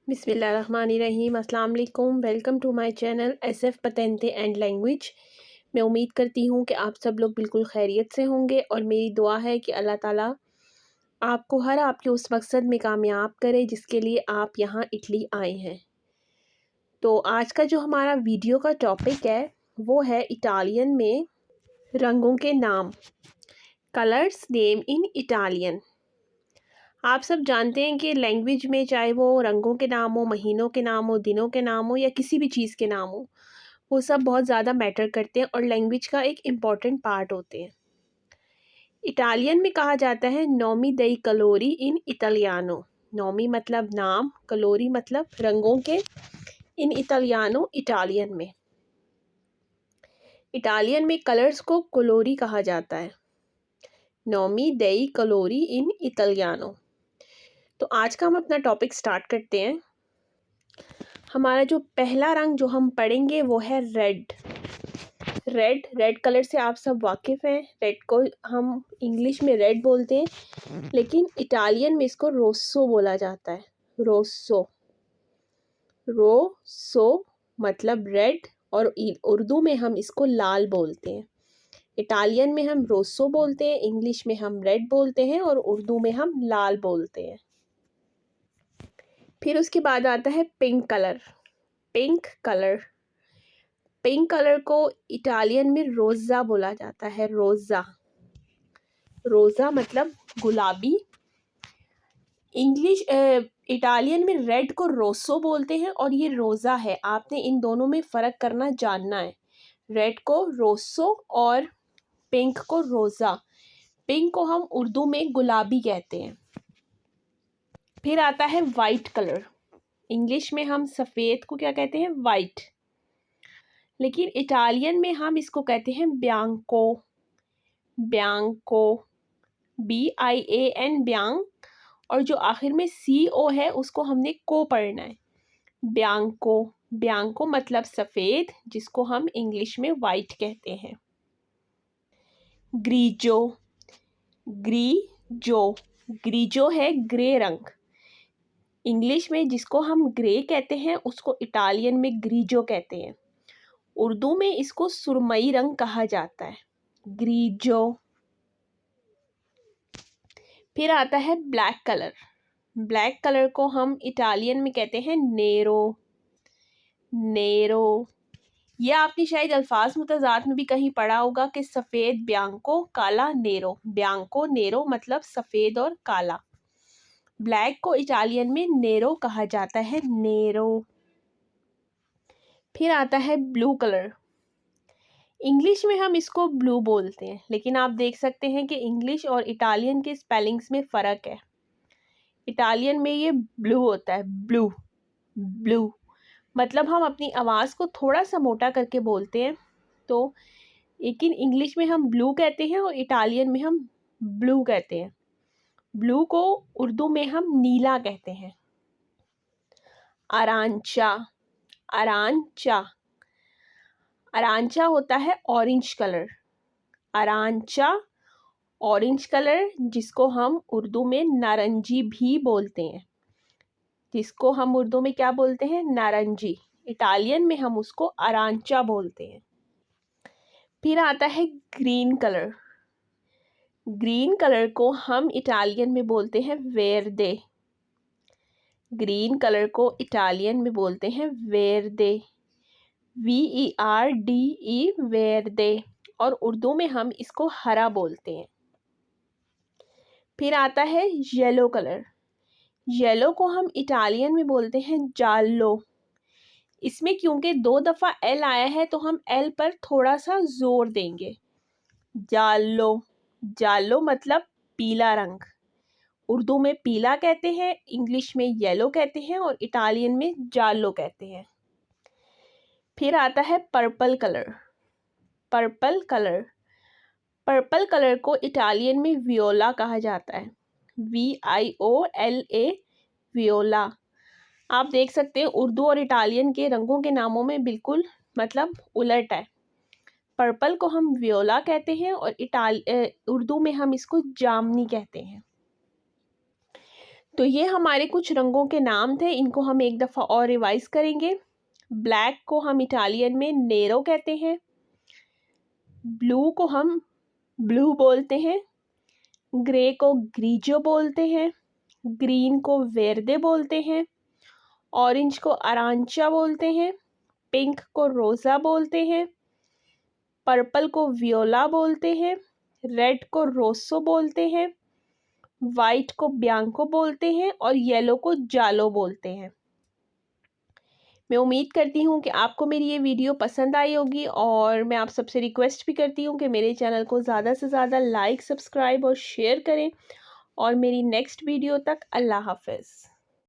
बिस्मिल्लाहिर्रहमानिर्रहीम। अस्सलाम वालेकुम। Welcome to my channel SF पतेंते एंड लैंग्वेज। मैं उम्मीद करती हूँ कि आप सब लोग बिल्कुल खैरियत से होंगे और मेरी दुआ है कि अल्लाह ताला आपको हर आपके उस मकसद में कामयाब करे जिसके लिए आप यहाँ इटली आए हैं। तो आज का जो हमारा वीडियो का टॉपिक है वो है इटालियन में रंगों के नाम, कलर्स नेम इन इटालियन। आप सब जानते हैं कि लैंग्वेज में चाहे वो रंगों के नाम हो, महीनों के नाम हो, दिनों के नाम हो या किसी भी चीज़ के नाम हो, वो सब बहुत ज़्यादा मैटर करते हैं और लैंग्वेज का एक इम्पॉर्टेंट पार्ट होते हैं। इटालियन में कहा जाता है नोमी दई कलोरी इन इटालियानो। नोमी मतलब नाम, कलोरी मतलब रंगों के, इन इटालियानो इटालियन में। इटालियन में कलर्स को कलोरी कहा जाता है। नोमी दई कलोरी इन इटालियानो। तो आज का हम अपना टॉपिक स्टार्ट करते हैं। हमारा जो पहला रंग जो हम पढ़ेंगे वो है रेड। रेड कलर से आप सब वाकिफ़ हैं। रेड को हम इंग्लिश में रेड बोलते हैं, लेकिन इटालियन में इसको रोसो बोला जाता है। रोसो मतलब रेड, और उर्दू में हम इसको लाल बोलते हैं। इटालियन में हम रोसो बोलते हैं, इंग्लिश में हम रेड बोलते हैं और उर्दू में हम लाल बोलते हैं। फिर उसके बाद आता है पिंक कलर। पिंक कलर को इटालियन में रोज़ा बोला जाता है। रोज़ा मतलब गुलाबी। इटालियन में रेड को रोसो बोलते हैं और ये रोज़ा है। आपने इन दोनों में फ़र्क करना जानना है। रेड को रोसो और पिंक को रोज़ा। पिंक को हम उर्दू में गुलाबी कहते हैं। फिर आता है वाइट कलर। इंग्लिश में हम सफ़ेद को क्या कहते हैं? वाइट। लेकिन इटालियन में हम इसको कहते हैं ब्यांको। BIAN ब्यांक, और जो आखिर में CO है उसको हमने को पढ़ना है। ब्यांको मतलब सफ़ेद, जिसको हम इंग्लिश में वाइट कहते हैं। ग्रीजो है ग्रे रंग। इंग्लिश में जिसको हम ग्रे कहते हैं उसको इटालियन में ग्रीजो कहते हैं। उर्दू में इसको सुरमई रंग कहा जाता है, ग्रीजो। फिर आता है ब्लैक कलर को हम इटालियन में कहते हैं नेरो। यह आपने शायद अल्फाज मुतज़ात में भी कहीं पढ़ा होगा कि सफ़ेद ब्यांको, काला नेरो। ब्यांको नेरो मतलब सफ़ेद और काला। ब्लैक को इटालियन में नेरो कहा जाता है, नेरो। फिर आता है ब्लू कलर। इंग्लिश में हम इसको ब्लू बोलते हैं, लेकिन आप देख सकते हैं कि इंग्लिश और इटालियन के स्पेलिंग्स में फ़र्क है। इटालियन में ये ब्लू होता है, ब्लू मतलब हम अपनी आवाज़ को थोड़ा सा मोटा करके बोलते हैं, तो लेकिन इंग्लिश में हम ब्लू कहते हैं और इटालियन में हम ब्लू कहते हैं। ब्लू को उर्दू में हम नीला कहते हैं। अरांचा होता है ऑरेंज कलर, जिसको हम उर्दू में नारंगी भी बोलते हैं। जिसको हम उर्दू में क्या बोलते हैं? नारंगी। इटालियन में हम उसको अरांचा बोलते हैं। फिर आता है ग्रीन कलर को हम इटालियन में बोलते हैं वेरदे। VERDE, वेरदे, और उर्दू में हम इसको हरा बोलते हैं। फिर आता है येलो को हम इटालियन में बोलते हैं जालो। इसमें क्योंकि 2 दफ़ा L आया है तो हम L पर थोड़ा सा जोर देंगे। जालो मतलब पीला रंग। उर्दू में पीला कहते हैं, इंग्लिश में येलो कहते हैं और इटालियन में जालो कहते हैं। फिर आता है पर्पल कलर को इटालियन में वियोला कहा जाता है, VIOLA, वियोला। आप देख सकते हैं उर्दू और इटालियन के रंगों के नामों में बिल्कुल मतलब उलट है। पर्पल को हम वियोला कहते हैं और उर्दू में हम इसको जामनी कहते हैं। तो ये हमारे कुछ रंगों के नाम थे, इनको हम एक दफ़ा और रिवाइज करेंगे। ब्लैक को हम इटालियन में नेरो कहते हैं, ब्लू को हम ब्लू बोलते हैं, ग्रे को ग्रीजो बोलते हैं, ग्रीन को वेर्दे बोलते हैं, ऑरेंज को अरांचा बोलते हैं, पिंक को रोज़ा बोलते हैं, पर्पल को वियोला बोलते हैं, रेड को रोसो बोलते हैं, वाइट को बियांको बोलते हैं और येलो को जालो बोलते हैं। मैं उम्मीद करती हूँ कि आपको मेरी ये वीडियो पसंद आई होगी और मैं आप सबसे रिक्वेस्ट भी करती हूँ कि मेरे चैनल को ज़्यादा से ज़्यादा लाइक, सब्सक्राइब और शेयर करें। और मेरी नेक्स्ट वीडियो तक अल्लाह हाफ़िज़।